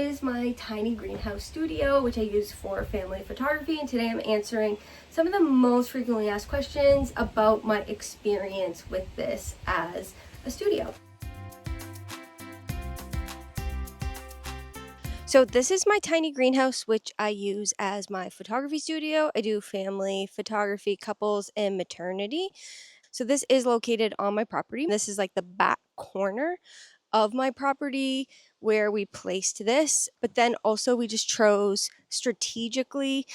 is my tiny greenhouse studio, which I use for family photography, and today I'm answering some of the most frequently asked questions about my experience with this as a studio. So this is my tiny greenhouse, which I use as my photography studio. I do family photography, couples, and maternity. So this is located on my property. This is like the back corner of my property where we placed this, but then also we just chose strategically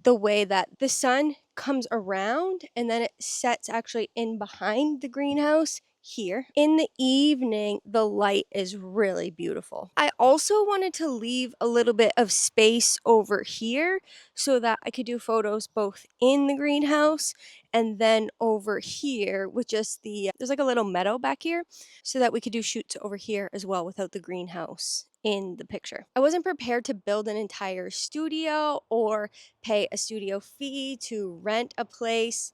the way that the sun comes around and then it sets actually in behind the greenhouse here. In the evening, the light is really beautiful. I also wanted to leave a little bit of space over here so that I could do photos both in the greenhouse and then over here with just there's like a little meadow back here so that we could do shoots over here as well without the greenhouse in the picture. I wasn't prepared to build an entire studio or pay a studio fee to rent a place,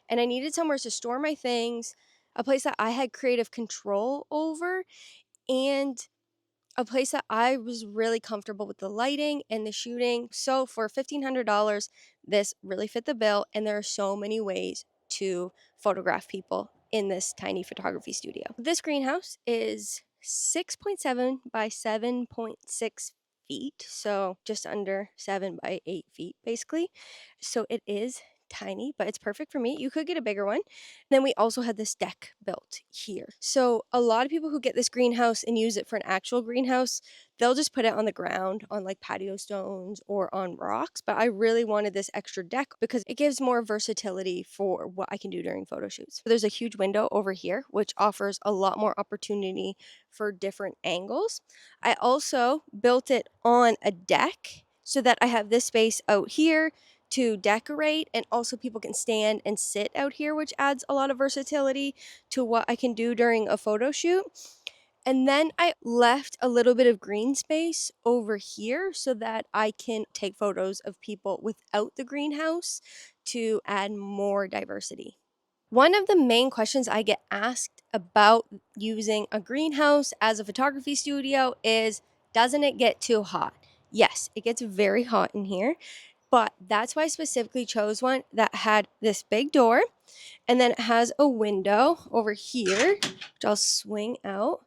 and I needed somewhere to store my things, a place that I had creative control over, and a place that I was really comfortable with the lighting and the shooting. So for $1,500, this really fit the bill, and there are so many ways to photograph people in this tiny photography studio. This greenhouse is 6.7 by 7.6 feet, so just under 7 by 8 feet basically. So it is tiny, but it's perfect for me. You could get a bigger one. Then we also had this deck built here. So a lot of people who get this greenhouse and use it for an actual greenhouse, they'll just put it on the ground on like patio stones or on rocks. But I really wanted this extra deck because it gives more versatility for what I can do during photo shoots. There's a huge window over here, which offers a lot more opportunity for different angles. I also built it on a deck so that I have this space out here to decorate, and also people can stand and sit out here, which adds a lot of versatility to what I can do during a photo shoot. And then I left a little bit of green space over here so that I can take photos of people without the greenhouse to add more diversity. One of the main questions I get asked about using a greenhouse as a photography studio is, doesn't it get too hot? Yes, it gets very hot in here. But that's why I specifically chose one that had this big door, and then it has a window over here, which I'll swing out.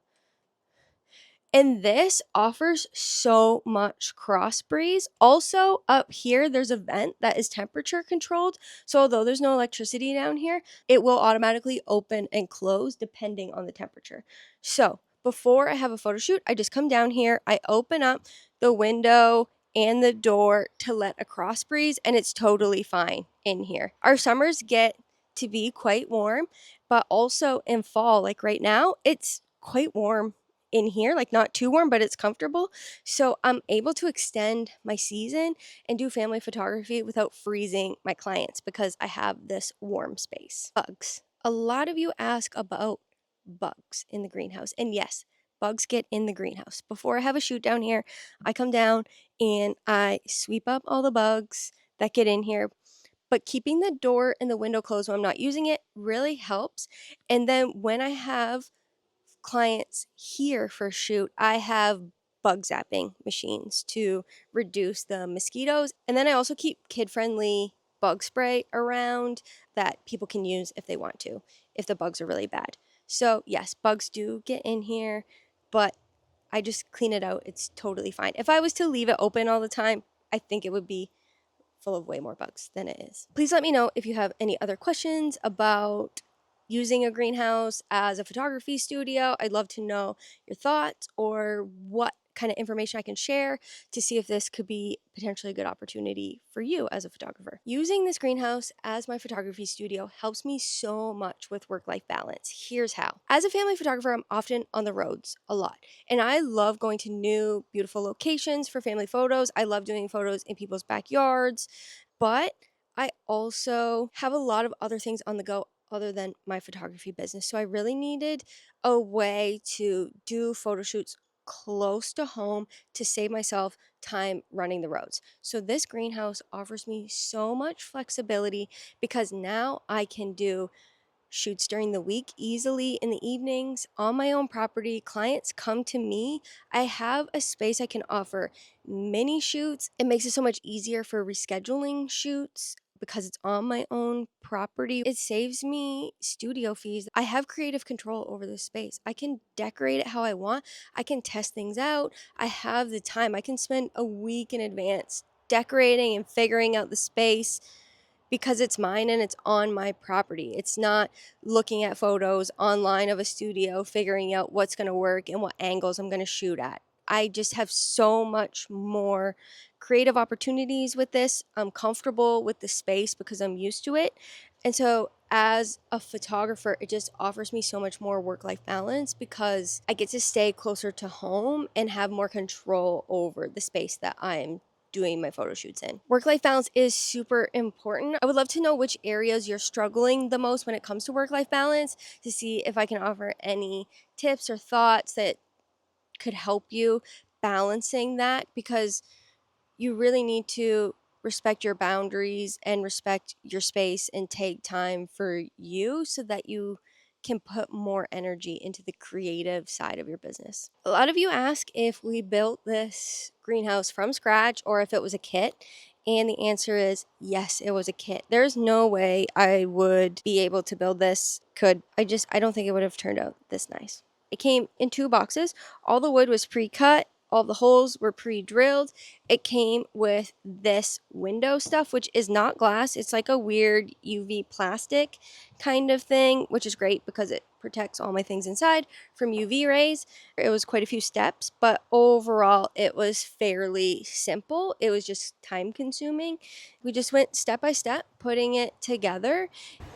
And this offers so much cross breeze. Also up here, there's a vent that is temperature controlled. So although there's no electricity down here, it will automatically open and close depending on the temperature. So before I have a photo shoot, I just come down here, I open up the window and the door to let a cross breeze, and it's totally fine in here. Our summers get to be quite warm, but also in fall, like right now, it's quite warm in here, like not too warm, but it's comfortable. So I'm able to extend my season and do family photography without freezing my clients because I have this warm space. Bugs. A lot of you ask about bugs in the greenhouse, and yes, bugs get in the greenhouse. Before I have a shoot down here, I come down and I sweep up all the bugs that get in here. But keeping the door and the window closed when I'm not using it really helps. And then when I have clients here for a shoot, I have bug zapping machines to reduce the mosquitoes. And then I also keep kid-friendly bug spray around that people can use if they want to, if the bugs are really bad. So yes, bugs do get in here, but I just clean it out. It's totally fine. If I was to leave it open all the time, I think it would be full of way more bugs than it is. Please let me know if you have any other questions about using a greenhouse as a photography studio. I'd love to know your thoughts or what kind of information I can share to see if this could be potentially a good opportunity for you as a photographer. Using this greenhouse as my photography studio helps me so much with work-life balance. Here's how. As a family photographer, I'm often on the roads a lot, and I love going to new, beautiful locations for family photos. I love doing photos in people's backyards, but I also have a lot of other things on the go other than my photography business. So I really needed a way to do photo shoots close to home to save myself time running the roads. So this greenhouse offers me so much flexibility because now I can do shoots during the week easily in the evenings on my own property. Clients come to me. I have a space I can offer mini shoots. It makes it so much easier for rescheduling shoots because it's on my own property. It saves me studio fees. I have creative control over the space. I can decorate it how I want. I can test things out. I have the time. I can spend a week in advance decorating and figuring out the space because it's mine and it's on my property. It's not looking at photos online of a studio, figuring out what's going to work and what angles I'm going to shoot at. I just have so much more creative opportunities with this. I'm comfortable with the space because I'm used to it. And so as a photographer, it just offers me so much more work-life balance because I get to stay closer to home and have more control over the space that I'm doing my photo shoots in. Work-life balance is super important. I would love to know which areas you're struggling the most when it comes to work-life balance, to see if I can offer any tips or thoughts that could help you balancing that, because you really need to respect your boundaries and respect your space and take time for you so that you can put more energy into the creative side of your business. A lot of you ask if we built this greenhouse from scratch or if it was a kit. And the answer is yes, it was a kit. There's no way I would be able to build this. I don't think it would have turned out this nice. It came in 2 boxes. All the wood was pre-cut. All the holes were pre-drilled. It came with this window stuff, which is not glass. It's like a weird UV plastic kind of thing, which is great because it protects all my things inside from UV rays. It was quite a few steps, but overall it was fairly simple. It was just time consuming. We just went step by step putting it together.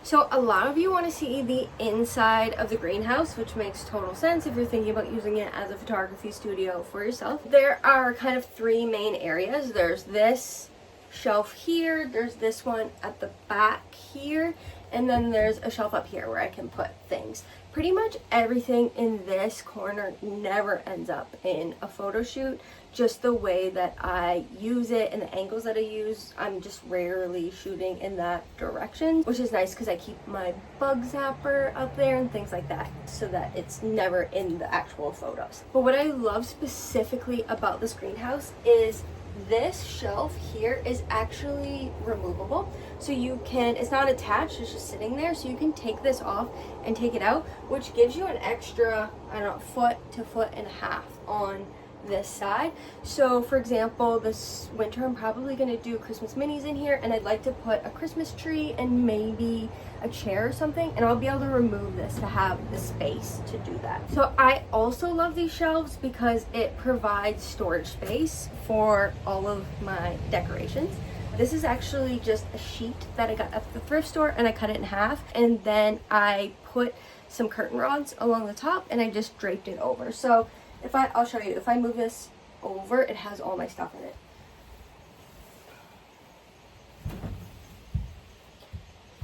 So a lot of you want to see the inside of the greenhouse, which makes total sense if you're thinking about using it as a photography studio for yourself. There are kind of 3 main areas. There's this shelf here, there's this one at the back here, and then there's a shelf up here where I can put things. Pretty much everything in this corner never ends up in a photo shoot. Just the way that I use it and the angles that I use, I'm just rarely shooting in that direction, which is nice because I keep my bug zapper up there and things like that so that it's never in the actual photos. But what I love specifically about this greenhouse is this shelf here is actually removable. So you can, it's not attached, it's just sitting there. So you can take this off and take it out, which gives you an extra, I don't know, foot to foot and a half on this side. So for example, this winter I'm probably going to do Christmas minis in here, and I'd like to put a Christmas tree and maybe a chair or something, and I'll be able to remove this to have the space to do that. So I also love these shelves because it provides storage space for all of my decorations. This is actually just a sheet that I got at the thrift store, and I cut it in half, and then I put some curtain rods along the top and I just draped it over. So I'll show you, if I move this over, it has all my stuff in it.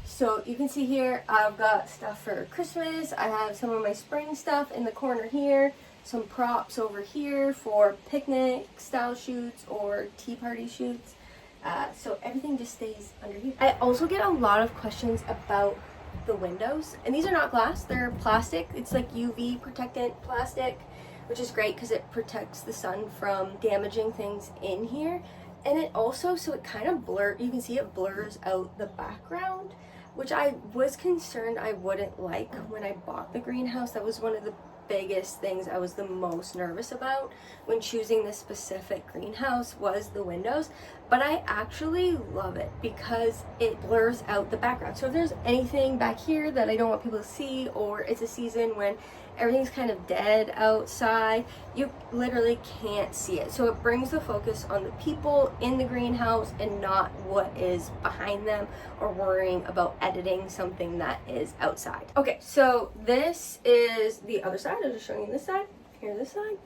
So you can see here, I've got stuff for Christmas. I have some of my spring stuff in the corner here, some props over here for picnic style shoots or tea party shoots. So everything just stays under here. I also get a lot of questions about the windows, and these are not glass, they're plastic. It's like UV protectant plastic, which is great because it protects the sun from damaging things in here. And it also, so it kind of you can see it blurs out the background, which I was concerned I wouldn't like when I bought the greenhouse. That was one of the biggest things I was the most nervous about when choosing this specific greenhouse, was the windows. But I actually love it because it blurs out the background. So if there's anything back here that I don't want people to see, or it's a season when everything's kind of dead outside, you literally can't see it. So it brings the focus on the people in the greenhouse and not what is behind them, or worrying about editing something that is outside. Okay, so this is the other side. I'm just showing you this side. Here, this side.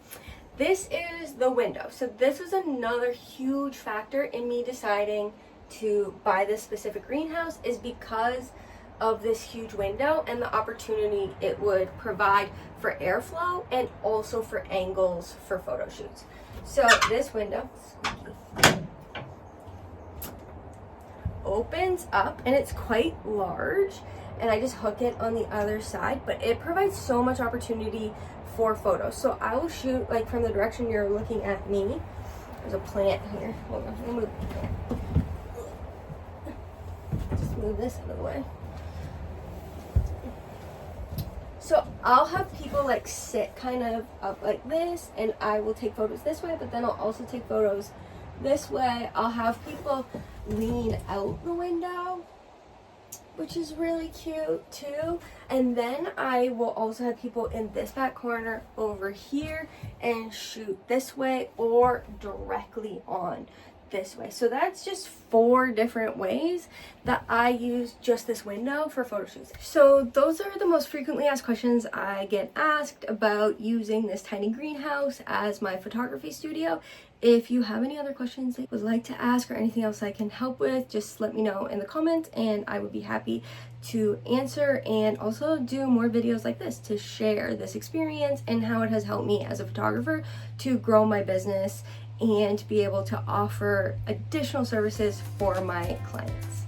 This is the window. So this was another huge factor in me deciding to buy this specific greenhouse, is because of this huge window and the opportunity it would provide for airflow and also for angles for photo shoots. So this window opens up, and it's quite large, and I just hook it on the other side, but it provides so much opportunity for photos. So I will shoot like from the direction you're looking at me. There's a plant here. Hold on, let me move the plant. Just move this out of the way. So I'll have people like sit kind of up like this, and I will take photos this way, but then I'll also take photos this way. I'll have people lean out the window, which is really cute too. And then I will also have people in this back corner over here and shoot this way or directly on this way. So that's just 4 different ways that I use just this window for photo shoots. So those are the most frequently asked questions I get asked about using this tiny greenhouse as my photography studio. If you have any other questions that you would like to ask or anything else I can help with, just let me know in the comments and I would be happy to answer, and also do more videos like this to share this experience and how it has helped me as a photographer to grow my business and be able to offer additional services for my clients.